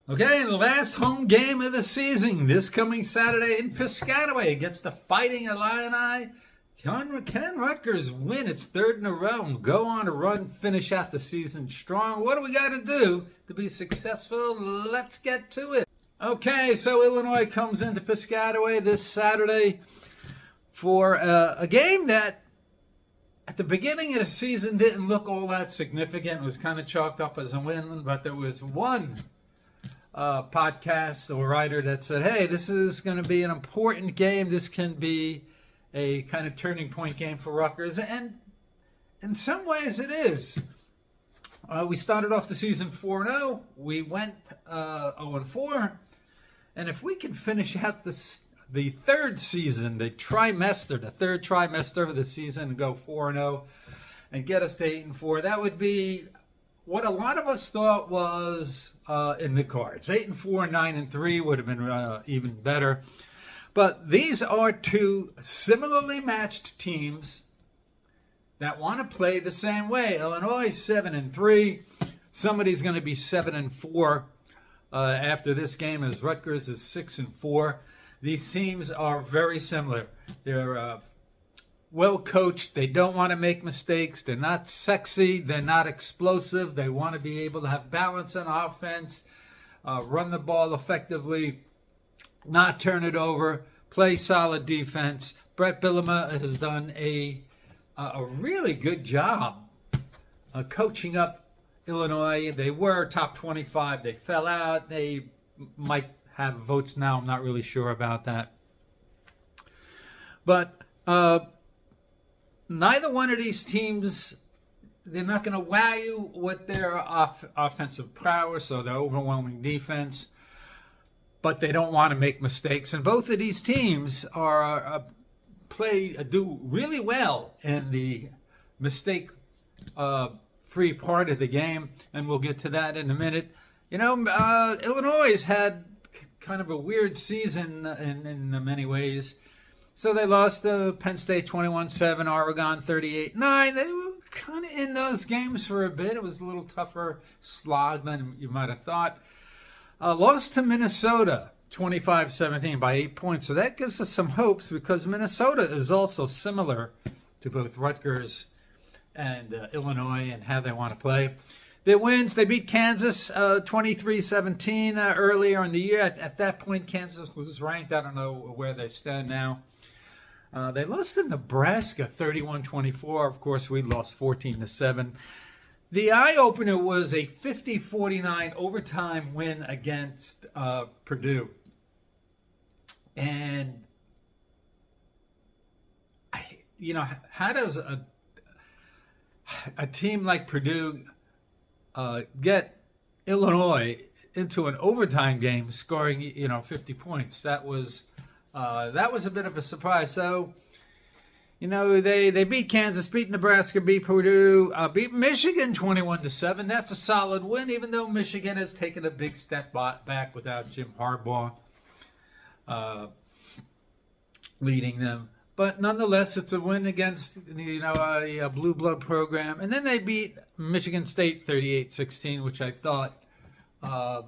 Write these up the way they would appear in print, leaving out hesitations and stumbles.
Okay, the last home game of the season this coming Saturday in Piscataway against the Fighting Illini. Can Rutgers win its third in a row and go on a run, finish out the season strong? What do we got to do to be successful? Let's get to it. Okay, so Illinois comes into Piscataway this Saturday for a game that at the beginning of the season didn't look all that significant. It was kind of chalked up as a win, but there was one podcast or writer that said, hey, this is going to be an important game. This can be a kind of turning point game for Rutgers. And in some ways it is. We started off the season 4-0. We went 0-4. And if we can finish out the third season, the third trimester of the season, and go 4-0 and get us to 8-4, that would be what a lot of us thought was in the cards. 8-4 and 9-3 would have been even better. But these are two similarly matched teams that want to play the same way. Illinois 7-3. Somebody's going to be 7-4 after this game, as Rutgers is 6-4. These teams are very similar. They're well coached. They don't want to make mistakes. They're not sexy. They're not explosive. They want to be able to have balance on offense, run the ball effectively, not turn it over, play solid defense. Brett Bielema has done a really good job coaching up Illinois. They were top 25. They fell out. They might have votes now. I'm not really sure about that. But neither one of these teams, they're not going to wow you with their offensive prowess or their overwhelming defense, but they don't want to make mistakes. And both of these teams do really well in the mistake-free part of the game, and we'll get to that in a minute. You know, Illinois has had kind of a weird season in many ways. So they lost to Penn State 21-7, Oregon 38-9. They were kind of in those games for a bit. It was a little tougher slog than you might have thought. Lost to Minnesota 25-17 by 8 points. So that gives us some hopes, because Minnesota is also similar to both Rutgers and Illinois and how they want to play. Their wins, they beat Kansas 23-17 earlier in the year. At that point, Kansas was ranked. I don't know where they stand now. They lost to Nebraska 31-24. Of course, we lost 14-7. The eye-opener was a 50-49 overtime win against Purdue. And, how does a team like Purdue get Illinois into an overtime game scoring 50 points? That was a bit of a surprise. So they beat Kansas, beat Nebraska, beat Purdue, beat Michigan 21-7. That's a solid win, even though Michigan has taken a big step back without Jim Harbaugh leading them. But nonetheless, it's a win against a blue blood program. And then they beat Michigan State 38-16, which I thought, a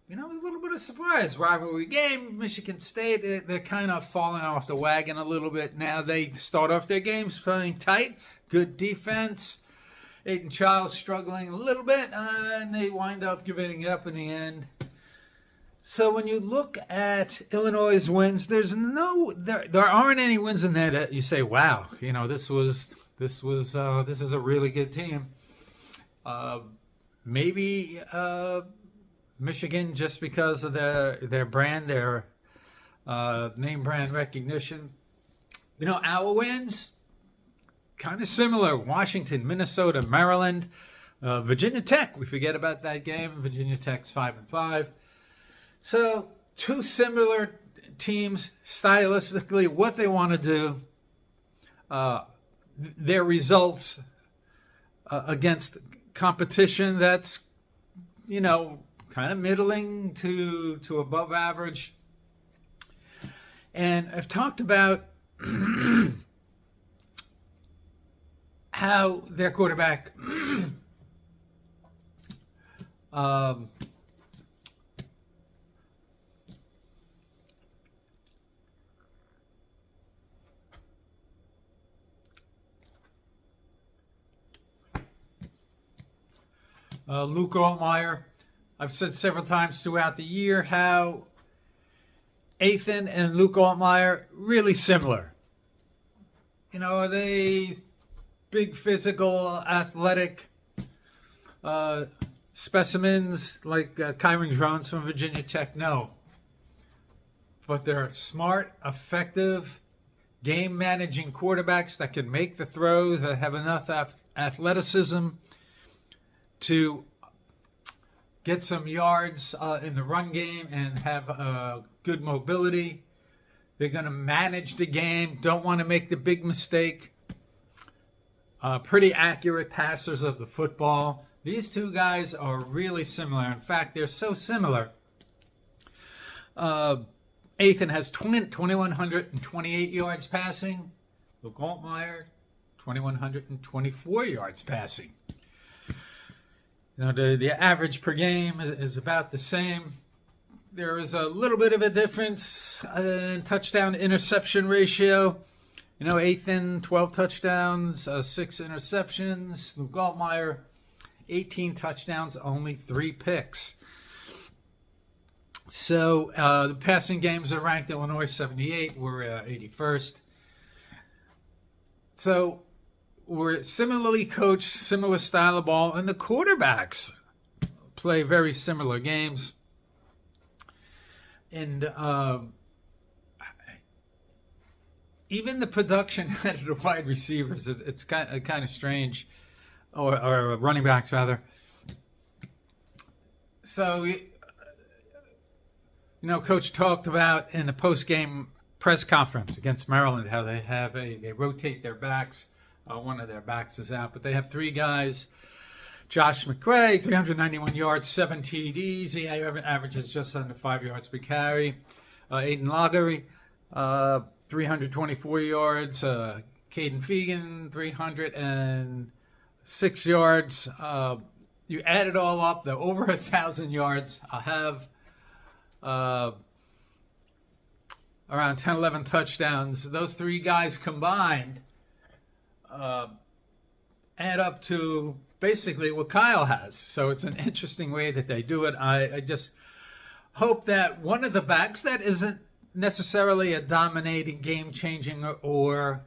little bit of surprise. Rivalry game, Michigan State, they're kind of falling off the wagon a little bit now. They start off their games playing tight, good defense. Aiden Childs struggling a little bit, and they wind up giving it up in the end. So when you look at Illinois' wins, there aren't any wins in there that you say, wow, this is a really good team. Maybe Michigan, just because of their brand, their name brand recognition. Our wins, kind of similar. Washington, Minnesota, Maryland, Virginia Tech. We forget about that game. Virginia Tech's 5-5. So two similar teams stylistically, what they want to do, their results against competition that's, kind of middling to above average. And I've talked about how their quarterback Luke Altmaier. I've said several times throughout the year how Ethan and Luke Altmaier really similar. Are they big physical, athletic specimens like Kyron Drones from Virginia Tech? No. But they're smart, effective, game-managing quarterbacks that can make the throws, that have enough athleticism to get some yards in the run game and have good mobility. They're going to manage the game, don't want to make the big mistake. Pretty accurate passers of the football. These two guys are really similar. In fact, they're so similar. Ethan has 2,128 yards passing. Luke Altmaier, 2,124 yards passing. The average per game is about the same. There is a little bit of a difference in touchdown-interception ratio. Ethan, 12 touchdowns, 6 interceptions. Luke Altmaier, 18 touchdowns, only 3 picks. So the passing games are ranked Illinois 78. We're 81st. So we're similarly coached, similar style of ball, and the quarterbacks play very similar games. And even the production out of the wide receivers, it's kind of strange, or running backs rather. So, Coach talked about in the post-game press conference against Maryland how they rotate their backs. One of their backs is out, but they have 3 guys. Josh McRae, 391 yards, 7 TDs. He averages just under 5 yards per carry. Aiden Lagery, 324 yards. Caden Fegan, 306 yards. You add it all up, they're over 1,000 yards. I have around 10, 11 touchdowns. Those 3 guys combined add up to basically what Kyle has. So it's an interesting way that they do it. I just hope that one of the backs that isn't necessarily a dominating, game-changing, or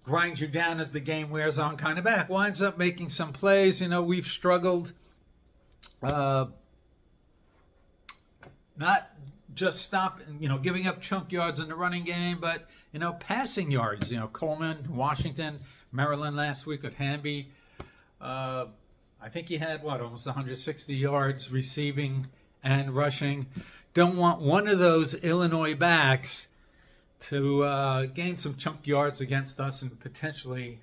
grind you down as the game wears on kind of back winds up making some plays. We've struggled not just giving up chunk yards in the running game, but passing yards. Coleman, Washington, Maryland last week at Hamby. I think he had almost 160 yards receiving and rushing. Don't want one of those Illinois backs to gain some chunk yards against us and potentially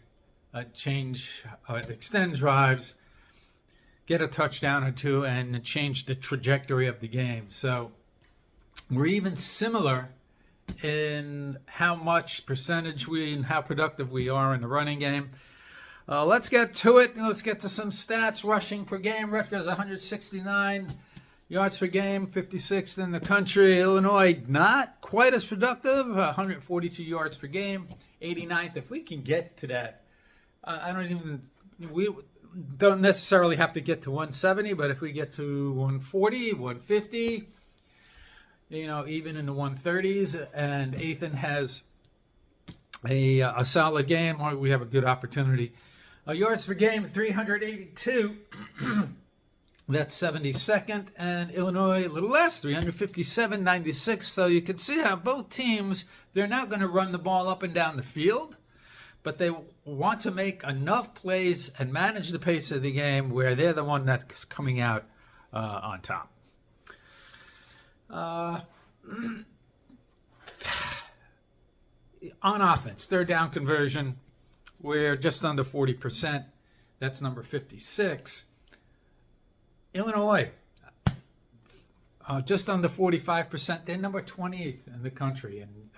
extend drives, get a touchdown or 2, and change the trajectory of the game. So we're even similar in how much percentage and how productive we are in the running game. Let's get to it. Let's get to some stats. Rushing per game, Rutgers 169 yards per game, 56th in the country. Illinois not quite as productive, 142 yards per game, 89th. If we can get to that, we don't necessarily have to get to 170, but if we get to 140, 150, even in the 130s, and Ethan has a solid game, we have a good opportunity. Yards per game, 382. That's 72nd. And Illinois, a little less, 357, 96. So you can see how both teams, they're not going to run the ball up and down the field, but they want to make enough plays and manage the pace of the game where they're the one that's coming out on top. On offense, third down conversion, we're just under 40%. That's number 56. Illinois, just under 45%. They're number 28th in the country. And,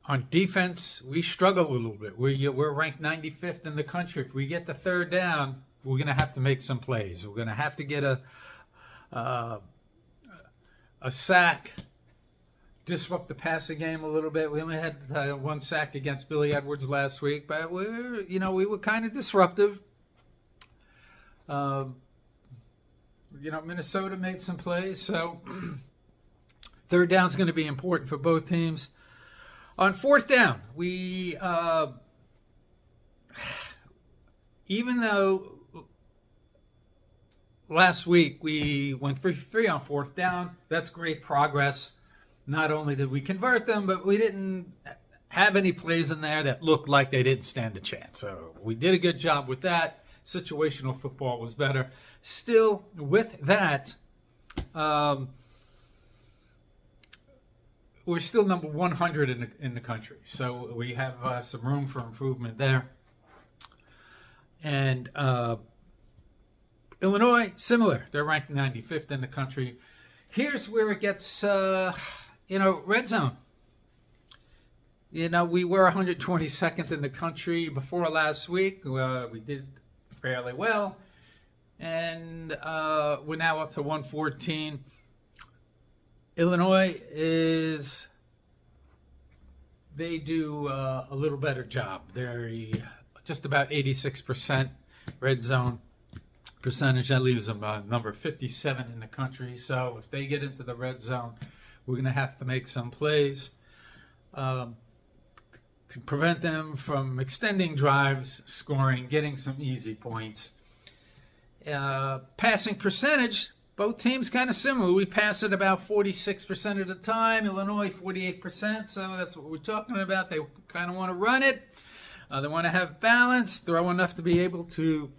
on defense, we struggle a little bit. We're ranked 95th in the country. If we get the third down, we're going to have to make some plays. We're going to have to get a sack disrupt the passing game a little bit. We only had one sack against Billy Edwards last week, but we were kind of disruptive. Minnesota made some plays, so third down is going to be important for both teams. On fourth down, we even though last week we went for 3 on fourth down, that's great progress. Not only did we convert them, but we didn't have any plays in there that looked like they didn't stand a chance. So we did a good job with that. Situational football was better. Still, with that, we're still number 100 in the country. So we have some room for improvement there. And Illinois, similar. They're ranked 95th in the country. Here's where it gets, red zone. We were 122nd in the country before last week. We did fairly well. And we're now up to 114. Illinois they do a little better job. They're just about 86% red zone percentage. That leaves them number 57 in the country. So if they get into the red zone, we're going to have to make some plays to prevent them from extending drives, scoring, getting some easy points. Passing percentage, both teams kind of similar. We pass it about 46% of the time. Illinois, 48%. So that's what we're talking about. They kind of want to run it. They want to have balance, throw enough to be able to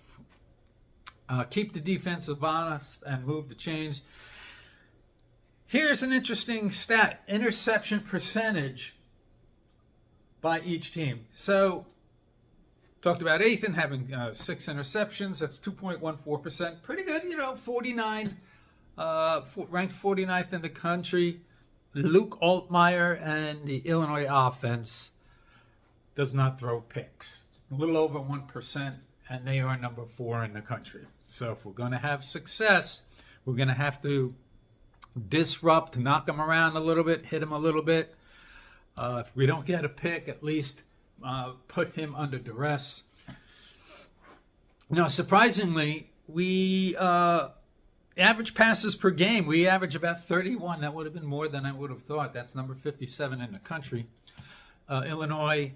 keep the defensive honest and move the chains. Here's an interesting stat. Interception percentage by each team. So, talked about Ethan having 6 interceptions. That's 2.14%. Pretty good, 49, ranked 49th in the country. Luke Altmaier and the Illinois offense does not throw picks. A little over 1%, and they are number 4 in the country. So if we're going to have success, we're going to have to disrupt, knock them around a little bit, hit them a little bit. If we don't get a pick, at least put him under duress. Surprisingly, we average passes per game. We average about 31. That would have been more than I would have thought. That's number 57 in the country. Illinois,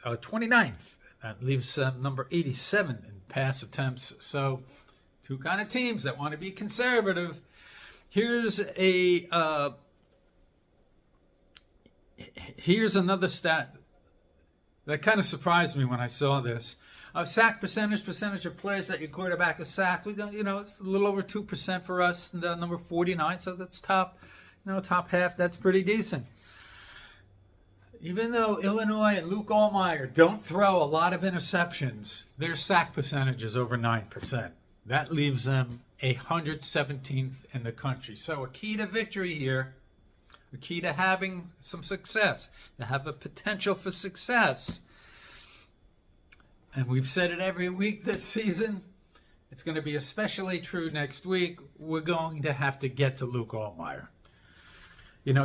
29th. That leaves number 87 in pass attempts. So, two kind of teams that want to be conservative. Here's another stat that kind of surprised me when I saw this. Sack percentage of plays that your quarterback is sacked. It's a little over 2% for us. Number 49, so that's top half. That's pretty decent. Even though Illinois and Luke Altmaier don't throw a lot of interceptions, their sack percentage is over 9%. That leaves them 117th in the country. So a key to victory here, a key to having some success, to have a potential for success. And we've said it every week this season. It's going to be especially true next week. We're going to have to get to Luke Altmaier.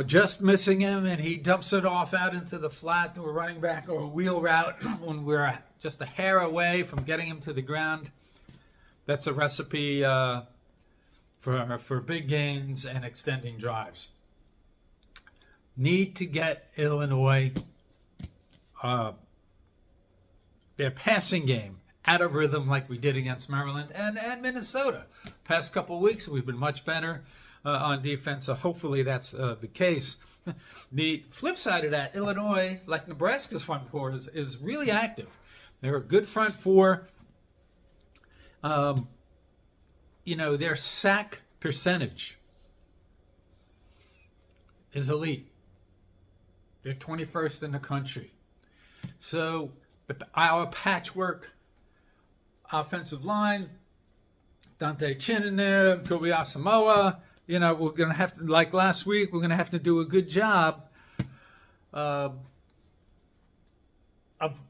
Just missing him and he dumps it off out into the flat to a running back or a wheel route when we're just a hair away from getting him to the ground. That's a recipe for big gains and extending drives. Need to get Illinois their passing game out of rhythm like we did against Maryland and Minnesota. Past couple of weeks, we've been much better on defense, so hopefully that's the case. The flip side of that, Illinois, like Nebraska's front four, is really active. They're a good front four. Their sack percentage is elite. They're 21st in the country. So our patchwork offensive line, Dante Chin in there, Toby Asamoah, we're going to have to, like last week, we're going to have to do a good job of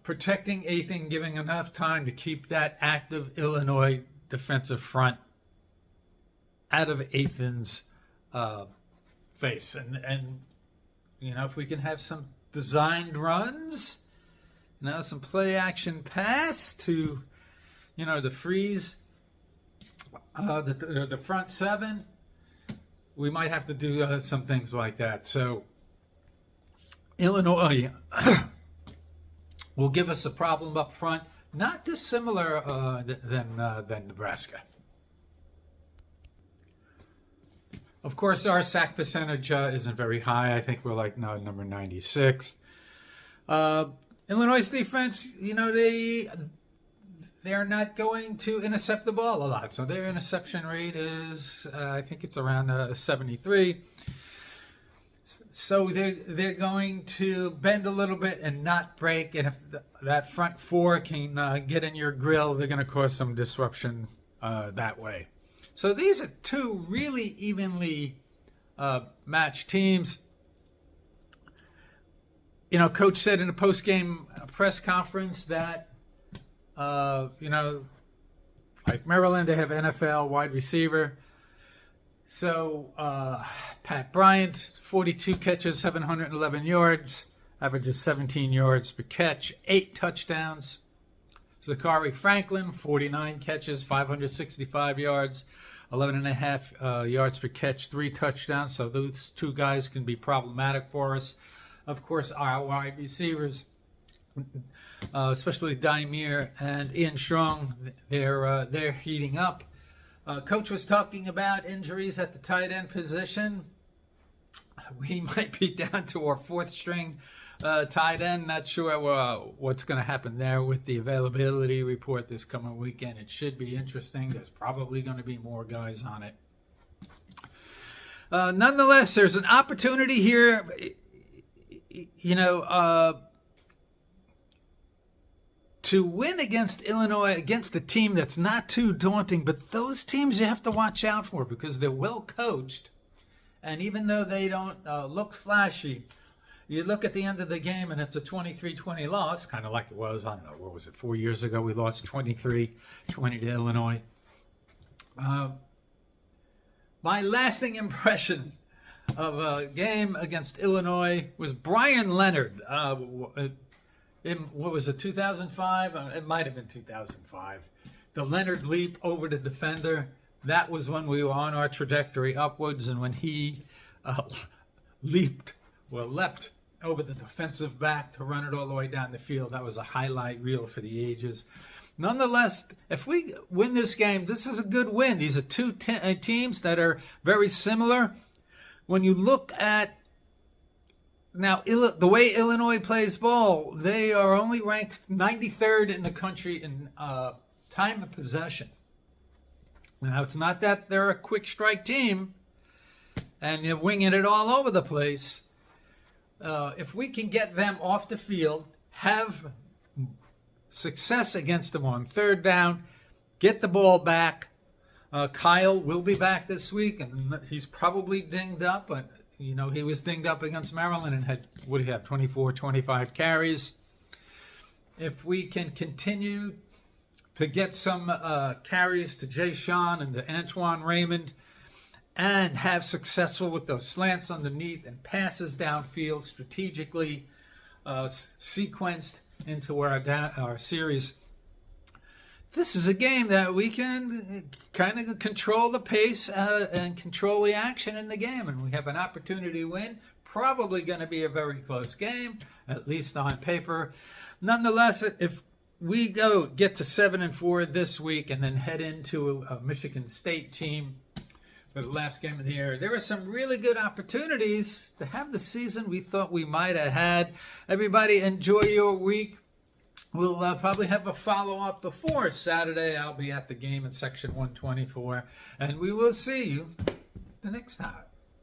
protecting Ethan, giving enough time to keep that active Illinois defensive front out of Ethan's face. And if we can have some designed runs, some play action pass to, to freeze the front seven, we might have to do some things like that. So Illinois will give us a problem up front, not dissimilar than Nebraska. Of course, our sack percentage isn't very high. I think we're like number 96. Illinois' defense, they're not going to intercept the ball a lot. So their interception rate is, I think it's around 73. So they're going to bend a little bit and not break. And if that front four can get in your grill, they're going to cause some disruption that way. So these are two really evenly matched teams. Coach said in a post-game press conference that, like Maryland, they have NFL wide receiver. So Pat Bryant, 42 catches, 711 yards, averages 17 yards per catch, 8 touchdowns. Zachary Franklin, 49 catches, 565 yards, 11.5 yards per catch, 3 touchdowns. So those two guys can be problematic for us. Of course, our wide receivers, especially Dymere and Ian Strong, they're heating up. Coach was talking about injuries at the tight end position. We might be down to our 4th string tight end. Not sure what's going to happen there with the availability report this coming weekend. It should be interesting. There's probably going to be more guys on it. Nonetheless, there's an opportunity here, to win against Illinois, against a team that's not too daunting. But those teams you have to watch out for because they're well coached. And even though they don't look flashy, you look at the end of the game and it's a 23-20 loss, kind of like it was, 4 years ago? We lost 23-20 to Illinois. My lasting impression of a game against Illinois was Brian Leonard. What was it, 2005? It might have been 2005. The Leonard leap over the defender. That was when we were on our trajectory upwards, and when he leapt over the defensive back to run it all the way down the field. That was a highlight reel for the ages. Nonetheless, if we win this game, this is a good win. These are two teams that are very similar. When you look at now the way Illinois plays ball, they are only ranked 93rd in the country in time of possession. Now, it's not that they're a quick strike team and you're winging it all over the place. If we can get them off the field, have success against them on 3rd down, get the ball back. Kyle will be back this week, and he's probably dinged up. But, he was dinged up against Maryland and had, 24, 25 carries. If we can continue to get some carries to Jay Sean and to Antoine Raymond and have successful with those slants underneath and passes downfield strategically sequenced into our series, this is a game that we can kind of control the pace and control the action in the game, and we have an opportunity to win. Probably going to be a very close game, at least on paper. Nonetheless, if we get to 7-4 this week and then head into a Michigan State team for the last game of the year, there are some really good opportunities to have the season we thought we might have had. Everybody enjoy your week. We'll probably have a follow-up before Saturday. I'll be at the game in Section 124, and we will see you the next time.